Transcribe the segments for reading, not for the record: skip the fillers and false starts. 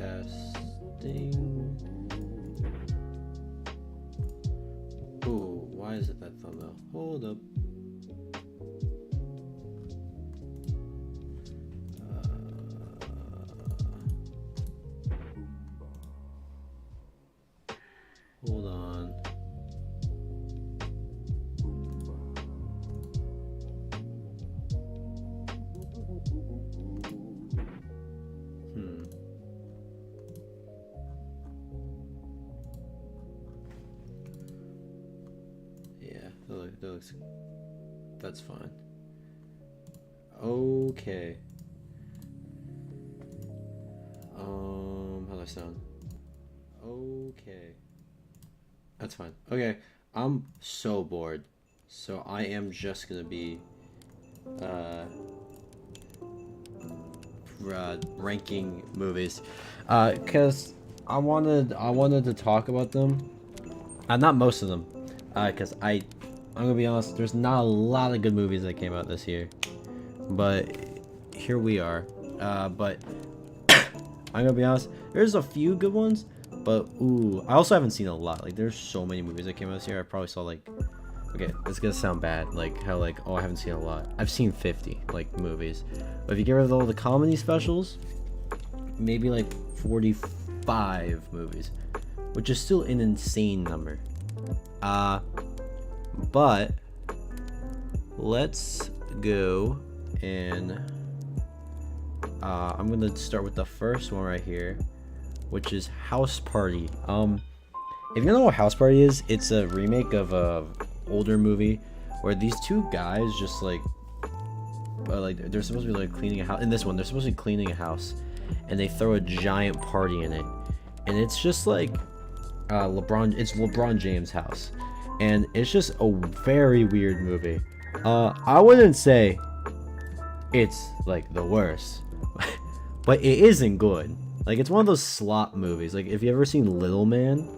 Testing. Ooh, why is it that thumbnail? Hold up. Hold on. Yeah, that looks. That's fine. Okay. How do I sound? Okay. That's fine. Okay, I'm so bored, so I am just gonna be ranking movies, cause I wanted to talk about them, not most of them, cause I'm gonna be honest, there's not a lot of good movies that came out this year, but here we are, but I'm gonna be honest, there's a few good ones. But, ooh, I also haven't seen a lot. Like, there's so many movies that came out this year. I probably saw, like... Okay, it's gonna sound bad. Like, how, like, oh, I haven't seen a lot. I've seen 50, like, movies. But if you get rid of all the comedy specials, maybe, like, 45 movies. Which is still an insane number. But... let's go and... I'm gonna start with the first one right here, which is House Party. If you don't know what House Party is, it's a remake of a older movie where these two guys just like they're supposed to be like cleaning a house. In this one, they're supposed to be cleaning a house, and they throw a giant party in it, and it's just like it's LeBron James' house, and it's just a very weird movie. I wouldn't say it's like the worst, but it isn't good. Like, it's one of those slop movies. Like, if you ever seen Little Man,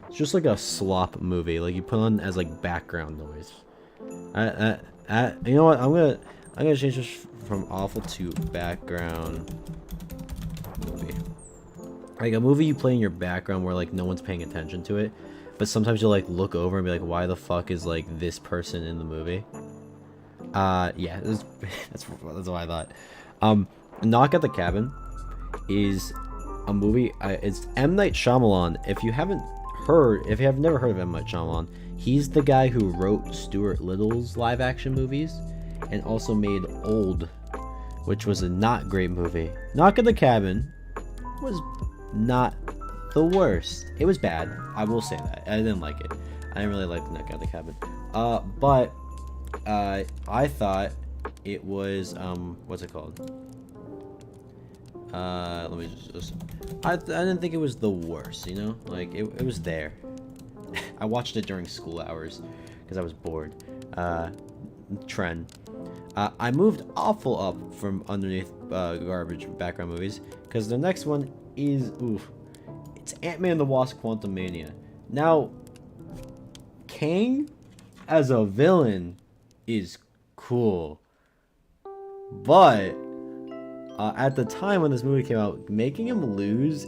it's just like a slop movie. Like, you put on as like background noise. You know what? I'm gonna change this from awful to background movie. Like a movie you play in your background where like no one's paying attention to it, but sometimes you'll like look over and be like, why the fuck is like this person in the movie? Yeah, that's what I thought. Knock at the Cabin is a movie. It's M. Night Shyamalan. If you have never heard of M. Night Shyamalan, he's the guy who wrote Stuart Little's live action movies and also made Old, which was a not great movie. Knock at the Cabin was not the worst. It was bad. I will say that. I didn't like it. I didn't really like Knock at the Cabin. But I thought it was what's it called? Let me just I didn't think it was the worst, you know? Like, it was there. I watched it during school hours because I was bored. Trend. I moved awful up from underneath garbage background movies because the next one is, it's Ant-Man and the Wasp: Quantumania. Now, Kang as a villain is cool, but at the time when this movie came out, making him lose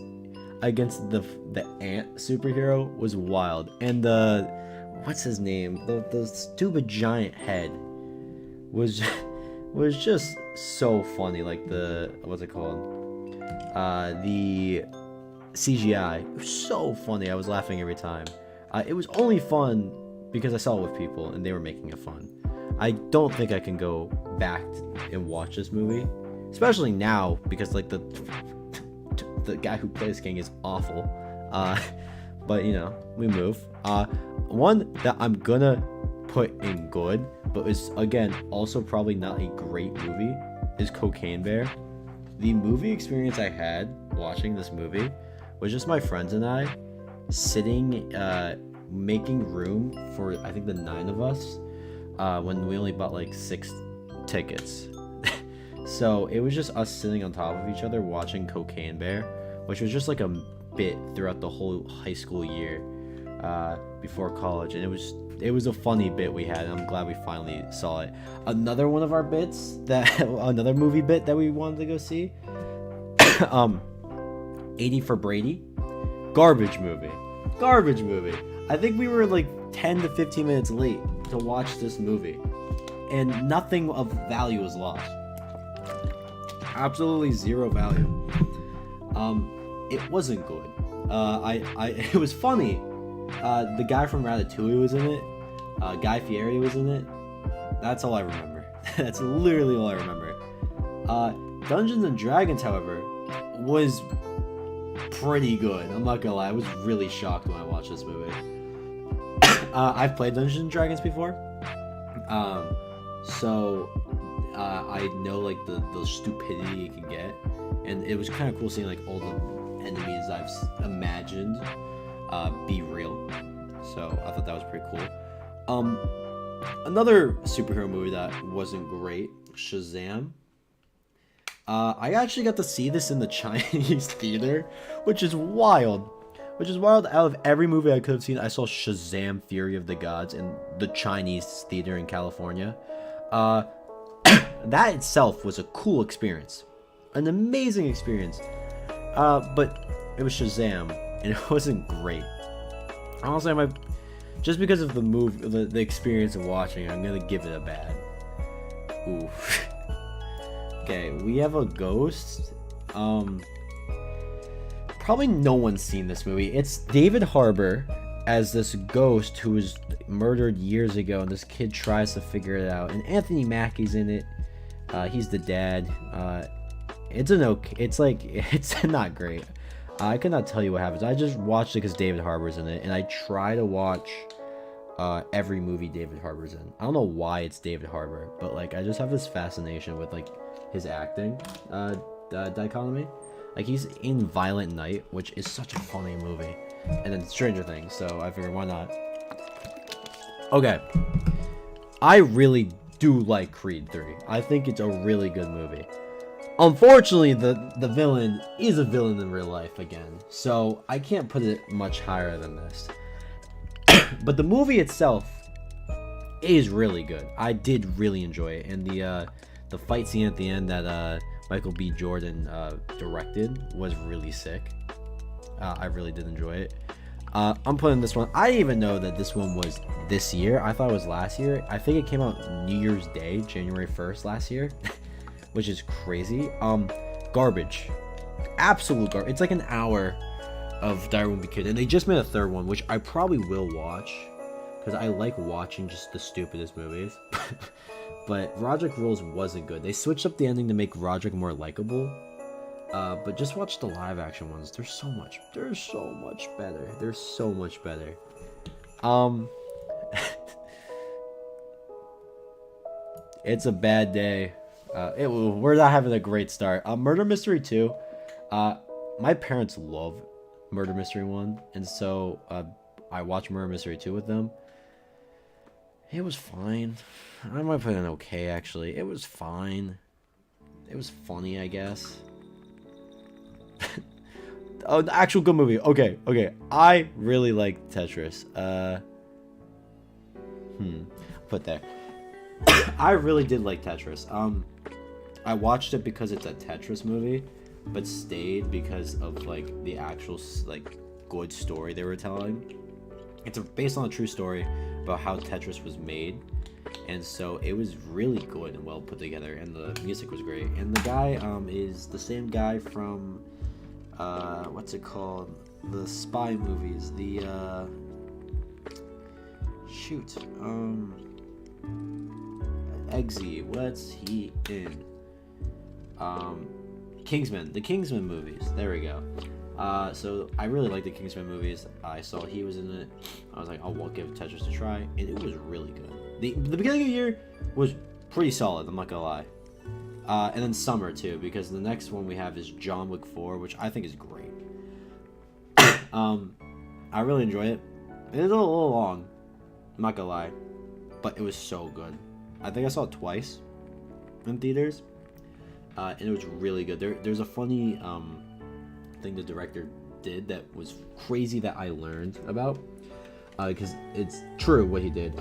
against the ant superhero was wild. And what's his name? The stupid giant head was just so funny. Like what's it called? The CGI. It was so funny. I was laughing every time. It was only fun because I saw it with people and they were making it fun. I don't think I can go back and watch this movie. Especially now, because like the guy who plays King is awful. But you know, we move. One that I'm gonna put in good, but is again also probably not a great movie, is Cocaine Bear. The movie experience I had watching this movie was just my friends and I sitting, making room for I think the 9 of us, when we only bought like 6 tickets. So it was just us sitting on top of each other watching Cocaine Bear, which was just like a bit throughout the whole high school year, before college, and it was a funny bit we had, and I'm glad we finally saw it. Another one of our bits another movie bit that we wanted to go see, 80 for Brady. Garbage movie. Garbage movie. I think we were like 10 to 15 minutes late to watch this movie. And nothing of value was lost. Absolutely zero value. It wasn't good. It was funny. The guy from Ratatouille was in it. Guy Fieri was in it. That's all I remember. That's literally all I remember. Dungeons and Dragons, however, was pretty good. I'm not gonna lie, I was really shocked when I watched this movie. I've played Dungeons and Dragons before, so I know like the stupidity it can get, and it was kind of cool seeing like all the enemies I've imagined be real. So I thought that was pretty cool. Another superhero movie that wasn't great, Shazam. I actually got to see this in the Chinese theater, which is wild. Out of every movie I could have seen, I saw Shazam! Fury of the Gods in the Chinese theater in California. That itself was a cool experience. An amazing experience. But it was Shazam, and it wasn't great. Honestly, just because of the the experience of watching, I'm gonna give it a bad. Ooh. Okay, we have a ghost. Probably no one's seen this movie. It's David Harbour as this ghost who was murdered years ago, and this kid tries to figure it out. And Anthony Mackie's in it. He's the dad. It's not great. I could not tell you what happens. I just watched it because David Harbour's in it, and I try to watch every movie David Harbour's in. I don't know why it's David Harbour, but like I just have this fascination with like his acting dichotomy. Like he's in Violent Night, which is such a funny movie, and then Stranger Things. So I figured, why not? Okay, I really do like Creed 3. I think it's a really good movie. Unfortunately, the villain is a villain in real life again, so I can't put it much higher than this. But the movie itself is really good. I did really enjoy it, and the fight scene at the end that Michael B. Jordan directed was really sick. I really did enjoy it. I'm putting this one. I didn't even know that this one was this year. I thought it was last year. I think it came out New Year's Day, January 1st last year. Which is crazy. Garbage. Absolute garbage. It's like an hour of Die Won't Be Kid. And they just made a third one, which I probably will watch. Because I like watching just the stupidest movies. But Roderick Rules wasn't good. They switched up the ending to make Roderick more likable. But just watch the live action ones. They're so much better. They're so much better. It's a bad day. We're not having a great start. Murder Mystery 2. My parents love Murder Mystery 1, and so I watched Murder Mystery 2 with them. It was fine. I might put it okay, actually. It was fine. It was funny, I guess. Oh, the actual good movie. Okay. I really like Tetris. Put there. I really did like Tetris. I watched it because it's a Tetris movie, but stayed because of like the actual like good story they were telling. It's based on a true story about how Tetris was made, and so it was really good and well put together, and the music was great. And the guy is the same guy from what's it called? The spy movies. The Eggsy. What's he in? Kingsman. The Kingsman movies. There we go. So I really like the Kingsman movies. I saw he was in it. I was like, oh, we'll give Tetris a try, and it was really good. The beginning of the year was pretty solid. I'm not gonna lie. And then summer too, because the next one we have is John Wick 4, which I think is great. I really enjoy it. It is a little long. I'm not gonna lie, but it was so good. I think I saw it twice in theaters, and it was really good. There's a funny thing the director did that was crazy that I learned about, because it's true what he did.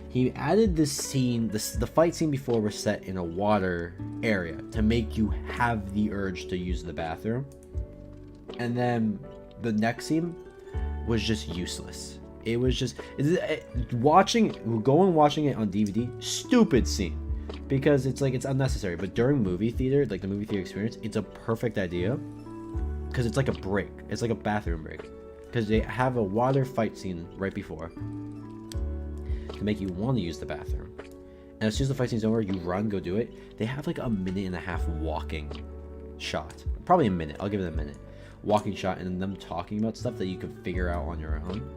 He added this scene, the fight scene before was set in a water area to make you have the urge to use the bathroom. And then the next scene was just useless. It was just watching it on DVD, stupid scene, because it's like it's unnecessary. But during movie theater, like the movie theater experience, it's a perfect idea because it's like a break. It's like a bathroom break because they have a water fight scene right before to make you want to use the bathroom. And as soon as the fight scene's over, you run, go do it. They have like a 1.5 minute walking shot, probably a minute. I'll give it a minute. Walking shot and them talking about stuff that you can figure out on your own.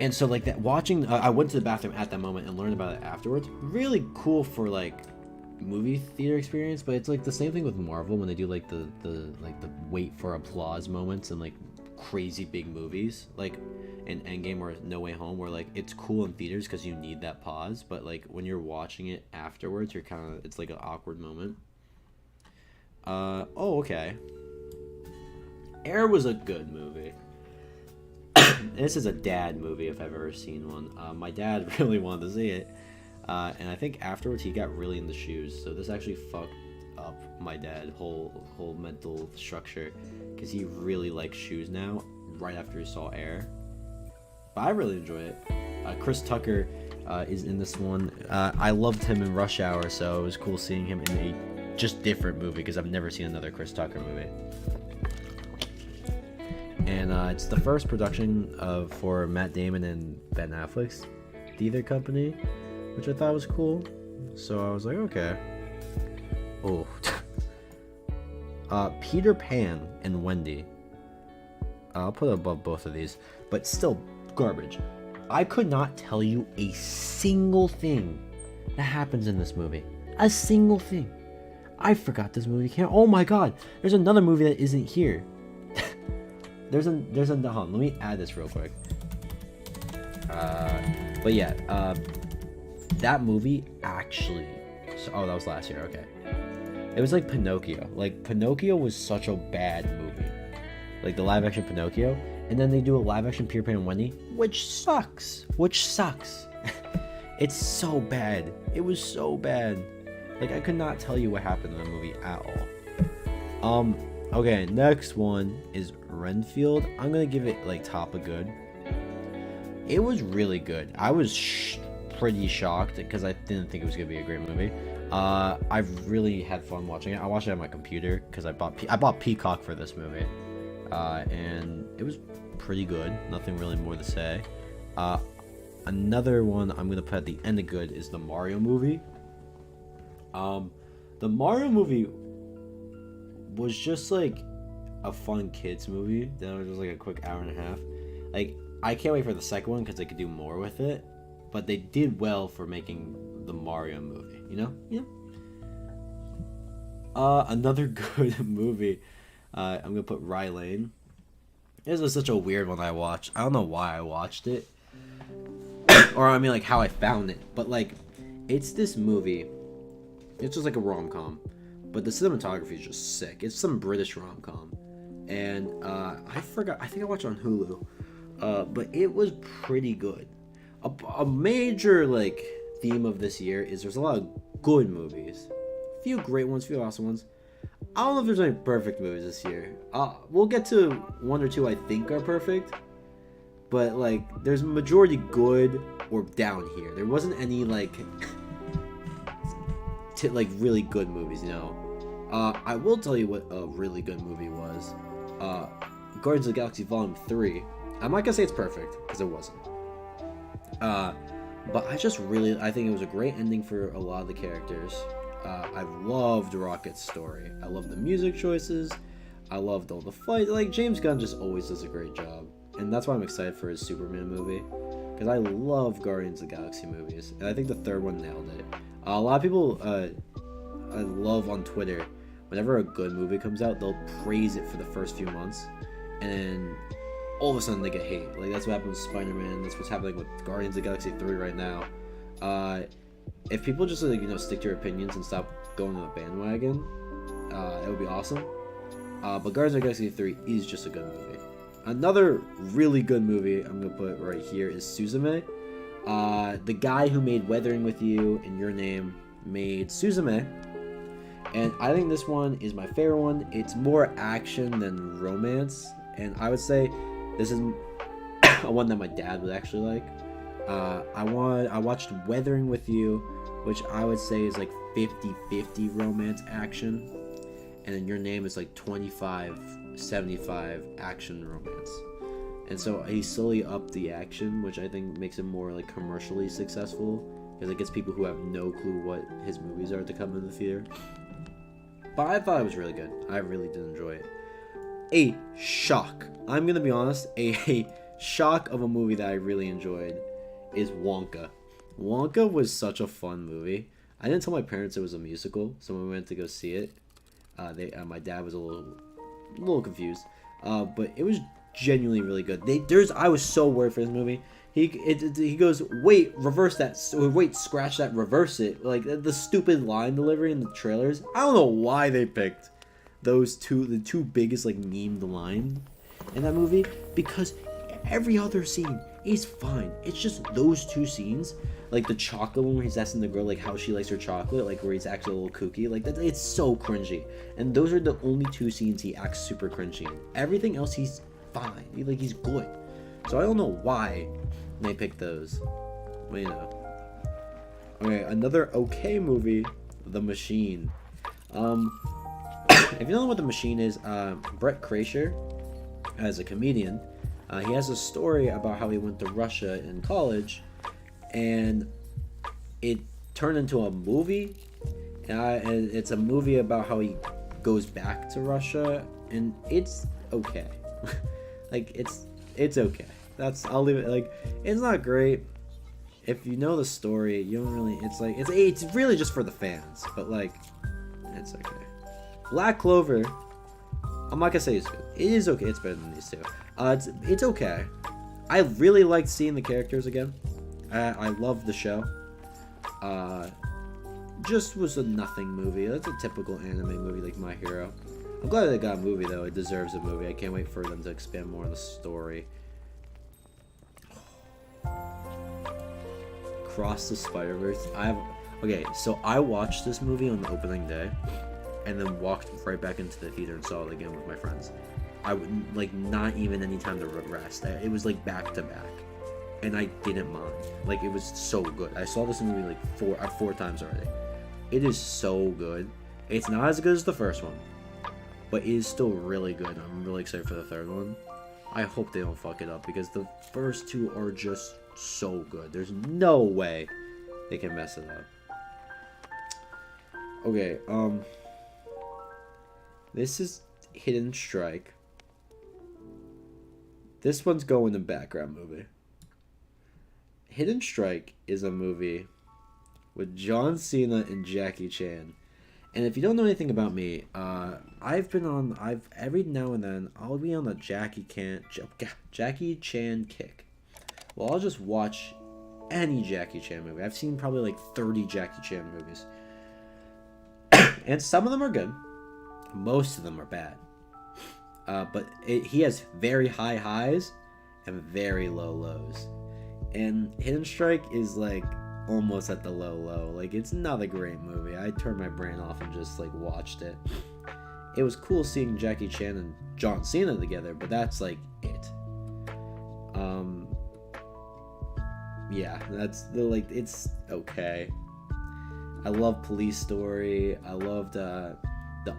And so like that watching I went to the bathroom at that moment and learned about it afterwards. Really cool for like movie theater experience, but it's like the same thing with Marvel when they do like the wait for applause moments and like crazy big movies like in Endgame or No Way Home, where like it's cool in theaters because you need that pause, but like when you're watching it afterwards, you're kind of, it's like an awkward moment. Okay. Air was a good movie. This is a dad movie if I've ever seen one. My dad really wanted to see it, and I think afterwards he got really into shoes. So this actually fucked up my dad whole mental structure, because he really likes shoes now. Right after he saw Air, but I really enjoy it. Chris Tucker is in this one. I loved him in Rush Hour, so it was cool seeing him in a just different movie because I've never seen another Chris Tucker movie. And it's the first production for Matt Damon and Ben Affleck's theater company, which I thought was cool. So I was like, okay. Oh. Peter Pan and Wendy. I'll put above both of these, but still garbage. I could not tell you a single thing that happens in this movie. A single thing. I forgot this movie came. Oh my god, there's another movie that isn't here. There's a hold on, let me add this real quick. But yeah, that movie actually, oh, that was last year. Okay, it was like Pinocchio. Like Pinocchio was such a bad movie, like the live action Pinocchio, and then they do a live action Peter Pan and Wendy, which sucks. It's so bad. It was so bad. Like I could not tell you what happened in the movie at all. Okay, next one is Renfield. I'm gonna give it like top of good. It was really good. I was pretty shocked because I didn't think it was gonna be a great movie. I've really had fun watching it. I watched it on my computer because I bought Peacock for this movie, and it was pretty good. Nothing really more to say. Another one I'm gonna put at the end of good is the Mario movie. The Mario movie was just like a fun kids movie that was just like a quick hour and a half. Like I can't wait for the second one because they could do more with it, but they did well for making the Mario movie, you know. Another good movie, I'm gonna put Rye Lane. This was such a weird one I watched. I don't know why I watched it, or I mean like how I found it, but like it's this movie. It's just like a rom-com, but the cinematography is just sick. It's some British rom-com, and I forgot. I think I watched it on Hulu, but it was pretty good. A major like theme of this year is there's a lot of good movies, a few great ones, a few awesome ones. I don't know if there's any perfect movies this year. We'll get to one or two I think are perfect, but like there's majority good or down here. There wasn't any like like really good movies, you know. I will tell you what a really good movie was. Guardians of the Galaxy Volume 3. I'm not gonna say it's perfect, because it wasn't. But I think it was a great ending for a lot of the characters. I loved Rocket's story. I loved the music choices. I loved all the fight. Like, James Gunn just always does a great job. And that's why I'm excited for his Superman movie. Because I love Guardians of the Galaxy movies. And I think the third one nailed it. A lot of people I love on Twitter, whenever a good movie comes out, they'll praise it for the first few months, and then all of a sudden they get hate. Like that's what happened with Spider-Man. That's what's happening with Guardians of the Galaxy 3 right now. If people just like stick to your opinions and stop going on the bandwagon, it would be awesome. But Guardians of the Galaxy 3 is just a good movie. Another really good movie I'm gonna put right here is Suzume. The guy who made Weathering with You and Your Name made Suzume, And I think this one is my favorite one. It's more action than romance, and I would say this is a one that my dad would actually like. I watched Weathering with You, which I would say is like 50-50 romance action, and then Your Name is like 25-75 action romance. And so he slowly upped the action, which I think makes it more like commercially successful, because it gets people who have no clue what his movies are to come in the theater. But I thought it was really good. I really did enjoy it. A shock. I'm gonna be honest. A shock of a movie that I really enjoyed is Wonka. Wonka was such a fun movie. I didn't tell my parents it was a musical, so when we went to go see it, my dad was a little confused. But it was genuinely really good. I was so worried for this movie. He goes, wait, reverse that. Wait, scratch that, reverse it. Like the stupid line delivery in the trailers. I don't know why they picked the two biggest like memed line in that movie, because every other scene is fine. It's just those two scenes, like the chocolate one where he's asking the girl like how she likes her chocolate, like where he's actually a little kooky, like that. It's so cringy, and those are the only two scenes he acts super cringy in. Everything else he's fine. He's good. So I don't know why they picked those. But you know. Okay, another okay movie, The Machine. If you don't know what The Machine is, Brett Kreischer, as a comedian, he has a story about how he went to Russia in college, and it turned into a movie. And it's a movie about how he goes back to Russia, and it's okay. Like it's okay. I'll leave it. Like, it's not great. If you know the story, you don't really. It's really just for the fans. But like, it's okay. Black Clover. I'm not gonna say it's good. It is okay. It's better than these two. It's okay. I really liked seeing the characters again. I love the show. Just was a nothing movie. That's a typical anime movie like My Hero. I'm glad they got a movie though. It deserves a movie. I can't wait for them to expand more on the story. Cross the Spider-Verse. Okay, so I watched this movie on the opening day, and then walked right back into the theater and saw it again with my friends. I would like not even any time to rest. It was like back to back, and I didn't mind. Like, it was so good. I saw this movie like four times already. It is so good. It's not as good as the first one, but it is still really good. I'm really excited for the third one. I hope they don't fuck it up, because the first two are just so good. There's no way they can mess it up. Okay, this is Hidden Strike. This one's going in background movie. Hidden Strike is a movie with John Cena and Jackie Chan. And if you don't know anything about me, every now and then I'll be on the Jackie Chan kick. Well, I'll just watch any Jackie Chan movie. I've seen probably like 30 Jackie Chan movies. And some of them are good. Most of them are bad. But he has very high highs and very low lows. And Hidden Strike is like almost at the low. Like, it's not a great movie. I turned my brain off and just like watched it. It was cool seeing Jackie Chan and John Cena together, but that's like it. Yeah, it's okay. I love Police Story. I loved the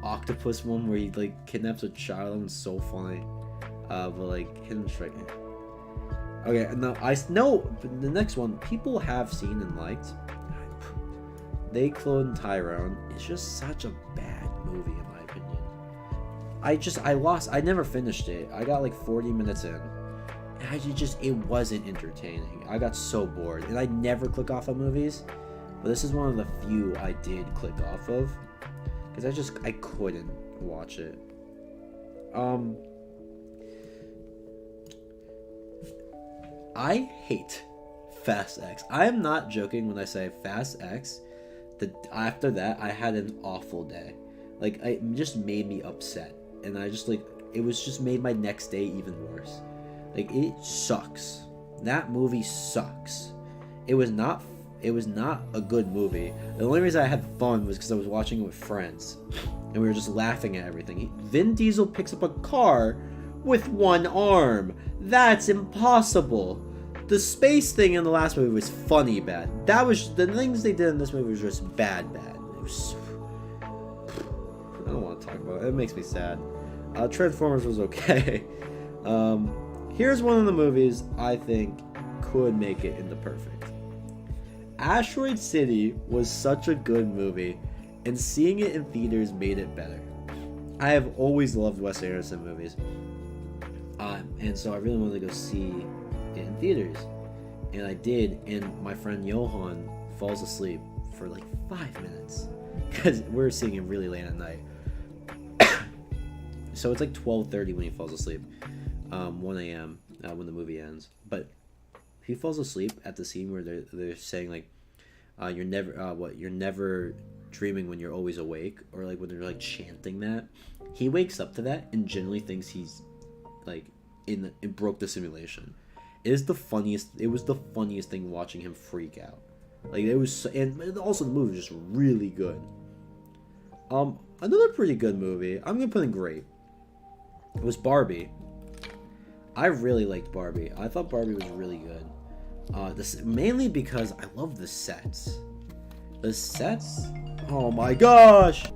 octopus one where he like kidnaps a child. That one's so funny. But like Hidden Strike. Okay, and now I know the next one people have seen and liked. They Clone Tyrone. It's just such a bad movie in my opinion. I never finished it. I got like 40 minutes in. And it wasn't entertaining. I got so bored, and I never click off of movies. But this is one of the few I did click off of, because I couldn't watch it. I hate Fast X. I am not joking when I say Fast X. After that, I had an awful day. Like, it just made me upset, and it was just made my next day even worse. Like, it sucks. That movie sucks. It was not It was not a good movie. The only reason I had fun was because I was watching it with friends, and we were just laughing at everything. Vin Diesel picks up a car with one arm. That's impossible. The space thing in the last movie was funny bad. That was the things they did in this movie was just bad. It was. I don't want to talk about it. It makes me sad. Transformers was okay. Here's one of the movies I think could make it into perfect. Asteroid City was such a good movie, and seeing it in theaters made it better. I have always loved Wes Anderson movies, and so I really wanted to go see it in theaters, and I did. And my friend Johan falls asleep for like 5 minutes because we're seeing it really late at night. So it's like 12:30 when he falls asleep, 1 a.m. When the movie ends, but he falls asleep at the scene where they're saying like, you're never dreaming when you're always awake, or like when they're like chanting that. He wakes up to that and genuinely thinks he's like it broke the simulation. It was the funniest thing watching him freak out. Like it was, and also the movie was just really good. Another pretty good movie I'm gonna put in great. It was Barbie. I really liked Barbie. I thought Barbie was really good. Mainly because I love the sets. The sets? Oh my gosh!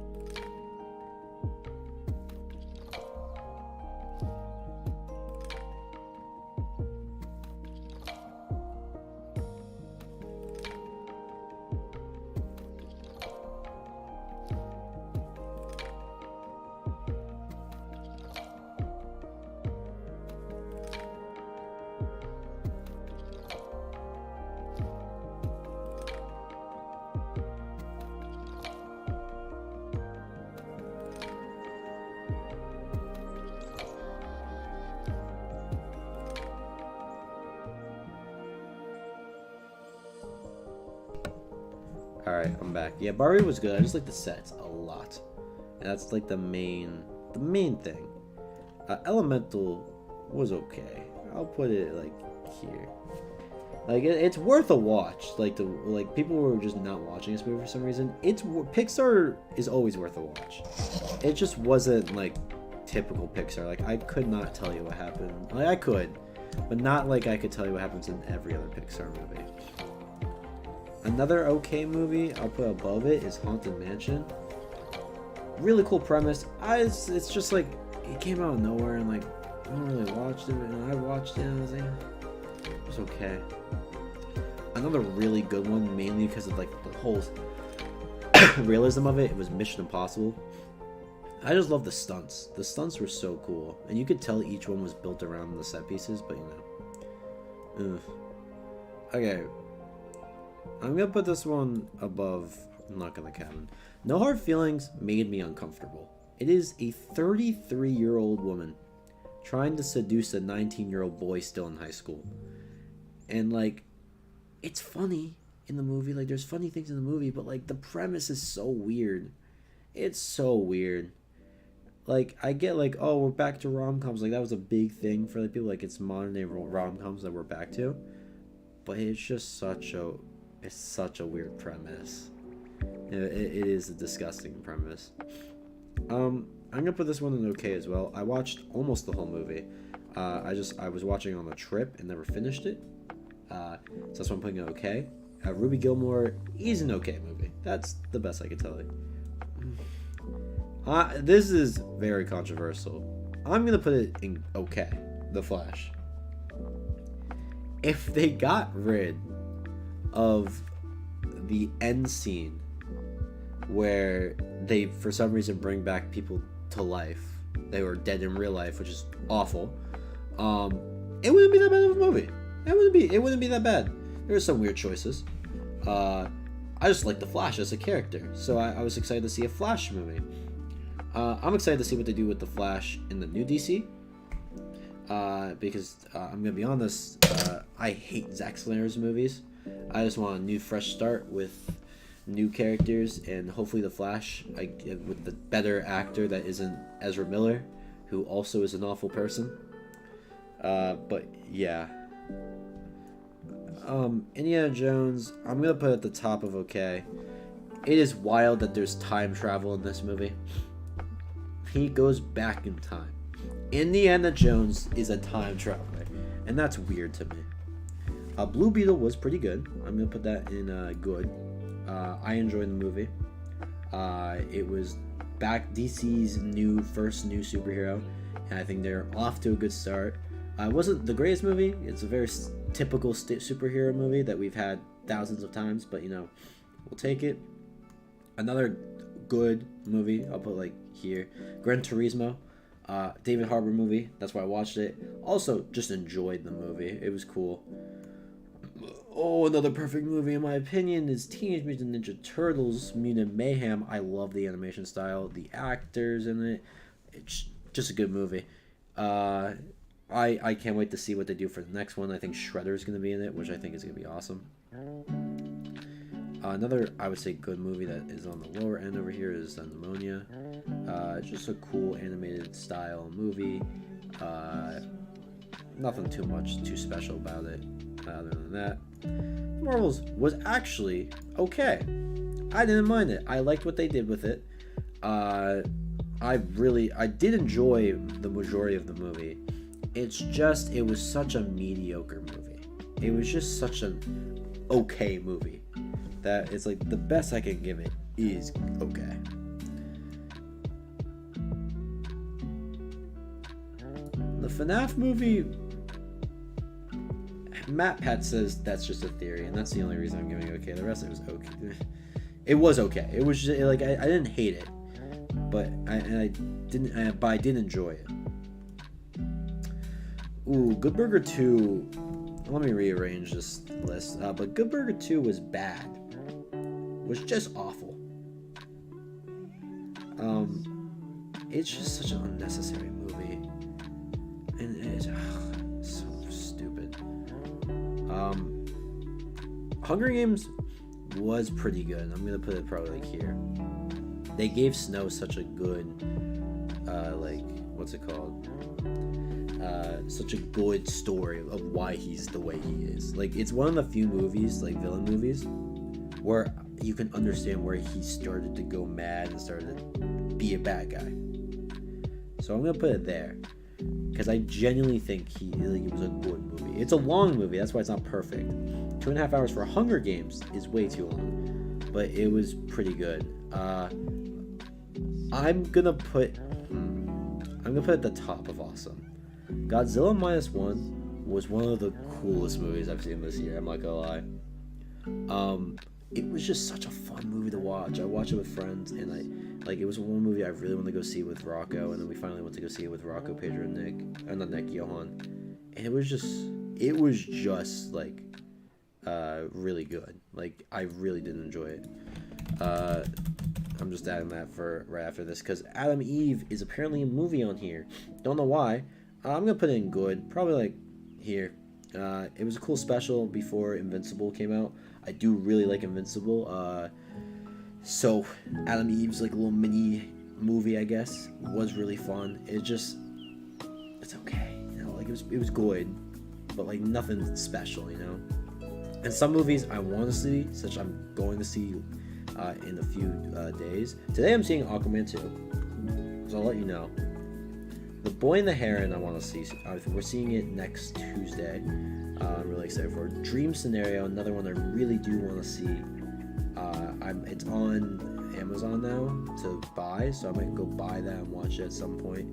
Alright, I'm back. Yeah, Barbie was good. I just like the sets a lot. And that's like the main thing. Elemental was okay. I'll put it like here. Like it's worth a watch. Like people were just not watching this movie for some reason. Pixar is always worth a watch. It just wasn't like typical Pixar. Like I could not tell you what happened. Like I could, but not like I could tell you what happens in every other Pixar movie. Another okay movie I'll put above it is Haunted Mansion. Really cool premise. It's just like it came out of nowhere, and like I don't really watch it, and I watched it and I was like, it was okay. Another really good one, mainly because of like the whole realism of it. It was Mission Impossible. I just love the stunts. The stunts were so cool, and you could tell each one was built around the set pieces. But you know, okay. I'm gonna put this one above Knock on the Cabin. No Hard Feelings made me uncomfortable. It is a 33-year-old woman trying to seduce a 19-year-old boy still in high school. And like, it's funny in the movie. Like, there's funny things in the movie, but like, the premise is so weird. It's so weird. Like, I get like, oh, we're back to rom-coms. Like, that was a big thing for like people. Like, it's modern day rom-coms that we're back to. But it's just such a weird premise. It is a disgusting premise. I'm gonna put this one in okay as well. I watched almost the whole movie. I was watching on a trip and never finished it. So that's why I'm putting it okay. Ruby Gilmore is an okay movie. That's the best I can tell you. This is very controversial. I'm gonna put it in okay. The Flash. If they got rid of the end scene where they for some reason bring back people to life, they were dead in real life, which is awful, it wouldn't be that bad of a movie. It wouldn't be that bad. There were some weird choices. I just like the Flash as a character, so I was excited to see a Flash movie. I'm excited to see what they do with the Flash in the new DC, because I'm gonna be honest, I hate Zack Snyder's movies. I just want a new fresh start with new characters, and hopefully the Flash with the better actor that isn't Ezra Miller, who also is an awful person. But yeah, Indiana Jones, I'm gonna put at the top of okay. It is wild that there's time travel in this movie. He goes back in time. Indiana Jones is a time traveler, and that's weird to me. Blue Beetle was pretty good. I'm gonna put that in good. I enjoyed the movie. It was back DC's first new superhero, and I think they're off to a good start. It wasn't the greatest movie. It's a very typical superhero movie that we've had thousands of times, but we'll take it. Another good movie I'll put like here, Gran Turismo, David Harbour movie. That's why I watched it. Also, just enjoyed the movie. It was cool. Oh, another perfect movie in my opinion is Teenage Mutant Ninja Turtles: Mutant Mayhem. I love the animation style, the actors in it. It's just a good movie. I can't wait to see what they do for the next one. I think Shredder's going to be in it, which I think is going to be awesome. Another, I would say, good movie that is on the lower end over here is Pneumonia. Just a cool animated style movie. Nothing too special about it. Other than that, Marvels was actually okay. I didn't mind it. I liked what they did with it. I did enjoy the majority of the movie. It's just, it was such a mediocre movie. It was just such an okay movie that it's like the best I can give it is okay. The FNAF movie, Matt Pat says that's just a theory, and that's the only reason I'm giving it okay. The rest of it was okay. It was okay. It was just, like I didn't hate it, but I did enjoy it. Ooh, Good Burger 2. Let me rearrange this list. But Good Burger 2 was bad. Was just awful. It's just such an unnecessary movie, and it's so stupid. Hunger Games was pretty good. I'm gonna put it probably like here. They gave Snow such a good, what's it called? Such a good story of why he's the way he is. Like, it's one of the few movies, like villain movies, where you can understand where he started to go mad and started to be a bad guy. So I'm gonna put it there because I genuinely think it was a good movie. It's a long movie, that's why it's not perfect. 2.5 hours for Hunger Games is way too long, but it was pretty good. I'm gonna put at the top of awesome. Godzilla Minus One was one of the coolest movies I've seen this year. I'm not gonna lie. It was just such a fun movie to watch. I watched it with friends, and it was one movie I really wanted to go see with Rocco, and then we finally went to go see it with Rocco, Pedro, and Nick, and not Nick, Johan, and it was just really good. Like, I really did enjoy it. I'm just adding that for right after this because Adam Eve is apparently a movie on here. Don't know why. I'm gonna put it in good, probably like here. It was a cool special before Invincible came out. I do really like Invincible. So Adam Eve's like a little mini movie, I guess, was really fun. It's okay, like it was good, but like nothing special, And some movies I want to see, such I'm going to see in a few days. Today I'm seeing Aquaman 2, so I'll let you know. The Boy and the Heron I want to see. We're seeing it next Tuesday. I'm really excited for it. Dream Scenario, another one I really do want to see. It's on Amazon now to buy, so I might go buy that and watch it at some point.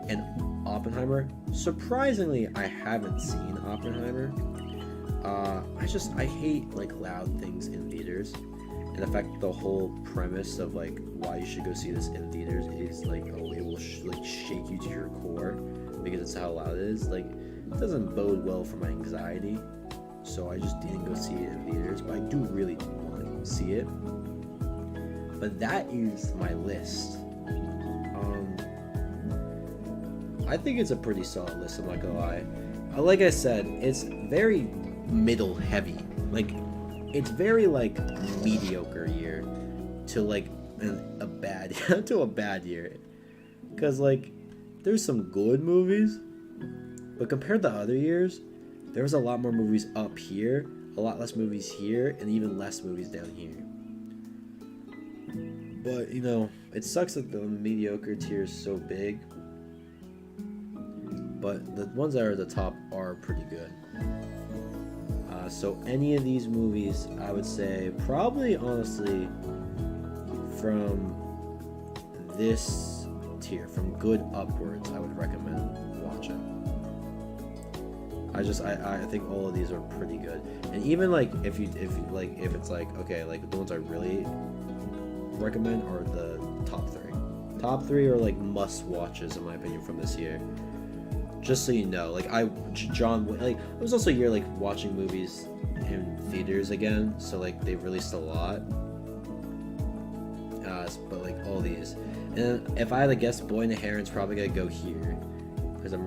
And Oppenheimer, surprisingly, I haven't seen Oppenheimer. I hate like loud things in theaters. And the fact that the whole premise of like why you should go see this in theaters is like, oh, it will shake you to your core because it's how loud it is. Like, it doesn't bode well for my anxiety, so I just didn't go see it in theaters. But I do really want to see it. But that is my list. I think it's a pretty solid list. I'm not gonna lie. Like I said, it's very middle heavy. Like, it's very like mediocre year to like a bad to a bad year, because like there's some good movies, but compared to other years, there was a lot more movies up here. a lot less movies here, and even less movies down here. But, you know, it sucks that the mediocre tier is so big. But the ones that are at the top are pretty good. So any of these movies, I would say, probably honestly, from this tier, from good upwards, I would recommend watching. I think all of these are pretty good. And even like if it's like, okay, like the ones I really recommend are the top three. Top three are like must watches in my opinion from this year. Just so you know, like I was also a year like watching movies in theaters again, so like they released a lot. But like all these, and if I had to guess, Boy and the Heron's probably gonna go here because I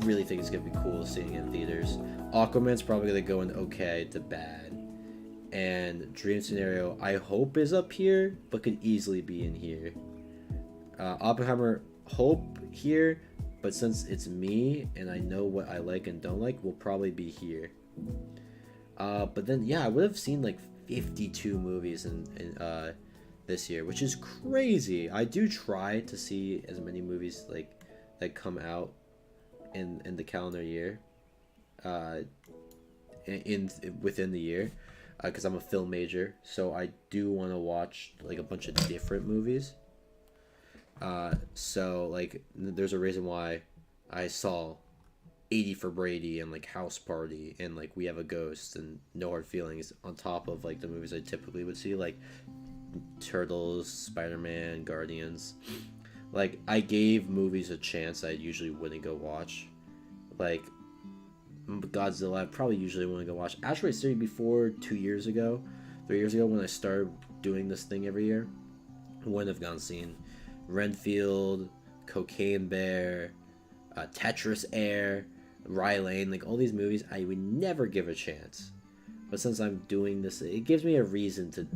really think it's gonna be cool seeing it in theaters. Aquaman's probably gonna go in okay to bad, and Dream Scenario I hope is up here, but could easily be in here. Oppenheimer hope here. But since it's me and I know what I like and don't like, will probably be here. But then, yeah, I would have seen like 52 movies in this year, which is crazy. I do try to see as many movies like that come out in the calendar year, within the year, because I'm a film major, so I do want to watch like a bunch of different movies. So like there's a reason why I saw 80 for Brady and like House Party and like We Have a Ghost and No Hard Feelings on top of like the movies I typically would see, like Turtles, Spider-Man, Guardians. Like I gave movies a chance I usually wouldn't go watch. Like Godzilla I probably usually wouldn't go watch. Asteroid City before 3 years ago when I started doing this thing every year, I wouldn't have gone seen. Renfield, Cocaine Bear, Tetris Air, Rye Lane, like all these movies I would never give a chance. But since I'm doing this, it gives me a reason to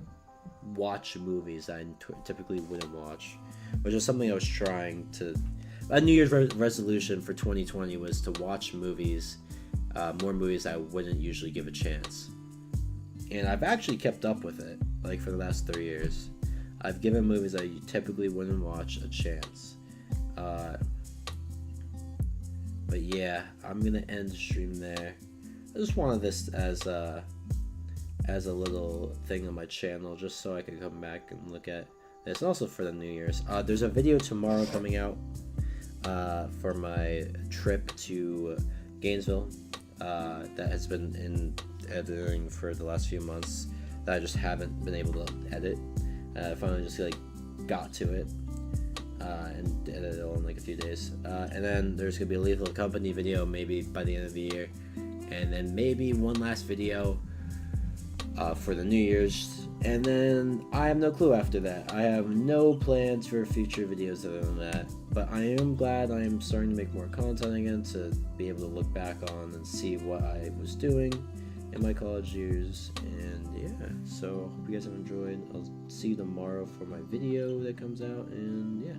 watch movies I typically wouldn't watch, which is something I was trying to... A New Year's resolution for 2020 was to watch movies, more movies I wouldn't usually give a chance. And I've actually kept up with it, like for the last 3 years. I've given movies I typically wouldn't watch a chance. But yeah, I'm gonna end the stream there. I just wanted this as a little thing on my channel, just so I could come back and look at this. And also for the New Year's. There's a video tomorrow coming out for my trip to Gainesville that has been in editing for the last few months that I just haven't been able to edit. I finally just like got to it and edited it all in like a few days. And then there's gonna be a Lethal Company video maybe by the end of the year, and then maybe one last video for the New Year's, and then I have no clue after that. I have no plans for future videos other than that. But I am glad I am starting to make more content again to be able to look back on and see what I was doing in my college years. And yeah, so hope you guys have enjoyed. I'll see you tomorrow for my video that comes out, and yeah.